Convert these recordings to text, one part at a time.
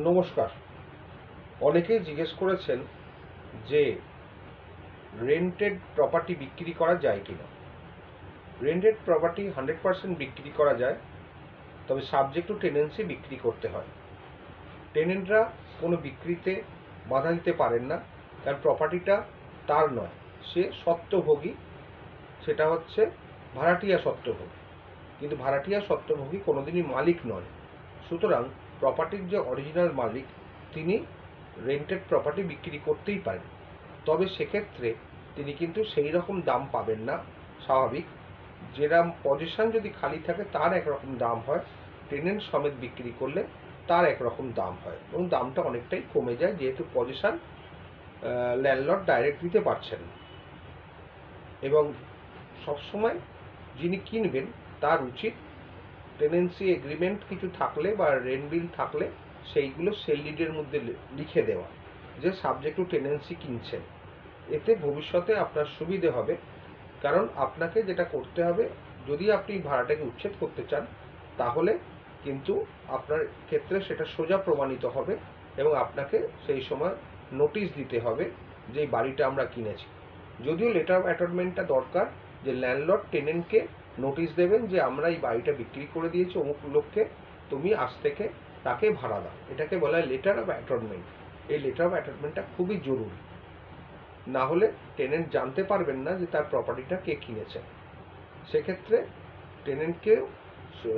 নমস্কার। অনেকেই জিজ্ঞেস করেছেন যে রেন্টেড প্রপার্টি বিক্রি করা যায় কিনা। রেন্টেড প্রপার্টি 100% বিক্রি করা যায়, তবে সাবজেক্ট টু টেনেন্সি বিক্রি করতে হয়। টেনেন্টরা কোনো বিক্রিতে বাধা দিতে পারেন না, কারণ প্রপার্টিটা তার নয়, সে স্বত্বভোগী, সেটা হচ্ছে ভাড়াটিয়া স্বত্বভোগী। কিন্তু ভাড়াটিয়া স্বত্বভোগী কোনোদিনই মালিক নয়। সুতরাং প্রপার্টির যে অরিজিনাল মালিক তিনি রেন্টেড প্রপার্টি বিক্রি করতেই পারেন, তবে সেক্ষেত্রে তিনি কিন্তু সেই রকম দাম পাবেন না। স্বাভাবিক, যেরকম পজিশন যদি খালি থাকে তার একরকম দাম হয়, টেনেন্ট সমেত বিক্রি করলে তার একরকম দাম হয় এবং দামটা অনেকটাই কমে যায়, যেহেতু পজিশন ল্যান্ডলর্ড ডাইরেক্ট দিতে পারছেন না। এবং সবসময় যিনি কিনবেন তার উচিত টেনেন্সি এগ্রিমেন্ট কিছু থাকলে বা রেন্ট বিল থাকলে সেইগুলো সেল ডিডের মধ্যে লিখে দেওয়া যে সাবজেক্ট টু টেনেন্সি কিনছেন। এতে ভবিষ্যতে আপনার সুবিধে হবে, কারণ আপনাকে যেটা করতে হবে, যদি আপনি ভাড়াটাকে উচ্ছেদ করতে চান তাহলে কিন্তু আপনার ক্ষেত্রে সেটা সোজা প্রমাণিত হবে এবং আপনাকে সেই সময় নোটিশ দিতে হবে যে এই বাড়িটা আমরা কিনেছি। যদিও লেটার অফ অ্যাটর্নমেন্টটা দরকার, যে ল্যান্ডলর্ড টেনেন্টকে নোটিশ দেবেন যে আমরা এই বাড়িটা বিক্রি করে দিয়েছি অমুক লোককে, তুমি আজ থেকে তাকে ভাড়া দাও। এটাকে বলা হয় লেটার অফ অ্যাটর্নমেন্ট। এই লেটার অফ অ্যাটর্নমেন্টটা খুবই জরুরি, না হলে টেনেন্ট জানতে পারবেন না যে তার প্রপার্টিটা কে কিনেছে। সেক্ষেত্রে টেনেন্টকেও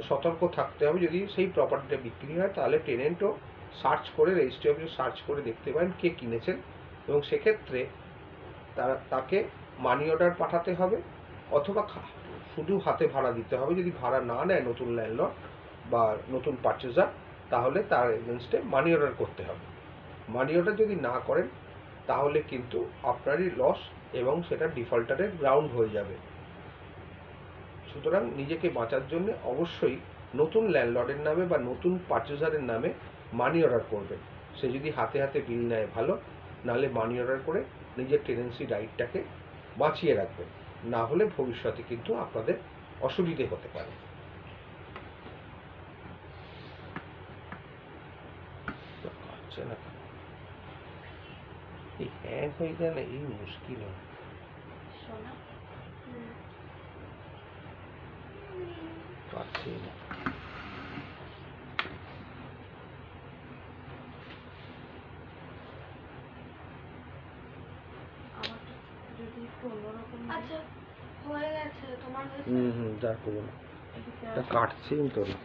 সতর্ক থাকতে হবে। যদি সেই প্রপার্টিটা বিক্রি হয় তাহলে টেনেন্টও সার্চ করে, রেজিস্ট্রি অফিসে সার্চ করে দেখতে পারেন কে কিনেছেন, এবং সেক্ষেত্রে তাকে মানি অর্ডার পাঠাতে হবে অথবা শুধু হাতে ভাড়া দিতে হবে। যদি ভাড়া না নেয় নতুন ল্যান্ডলর্ড বা নতুন পারচেজার, তাহলে তার এগেনস্টে মানি অর্ডার করতে হবে। মানি অর্ডার যদি না করেন তাহলে কিন্তু আপনারই লস এবং সেটা ডিফল্টারের গ্রাউন্ড হয়ে যাবে। সুতরাং নিজেকে বাঁচার জন্য অবশ্যই নতুন ল্যান্ডলর্ডের নামে বা নতুন পারচেজারের নামে মানি অর্ডার করবেন। সে যদি হাতে হাতে বিল নেয় ভালো, নাহলে মানি অর্ডার করে নিজের টেনেন্সি রাইটটাকে বাঁচিয়ে রাখবেন, না হলে ভবিষ্যতে কিন্তু আপনাদের অসুবিধে হতে পারে। এই হ্যাং হয়ে যায় না, এই মুশকিল হয়। পাচ্ছি না। আচ্ছা হয়ে গেছে তোমার? যা করবো না, কাটছি তো না।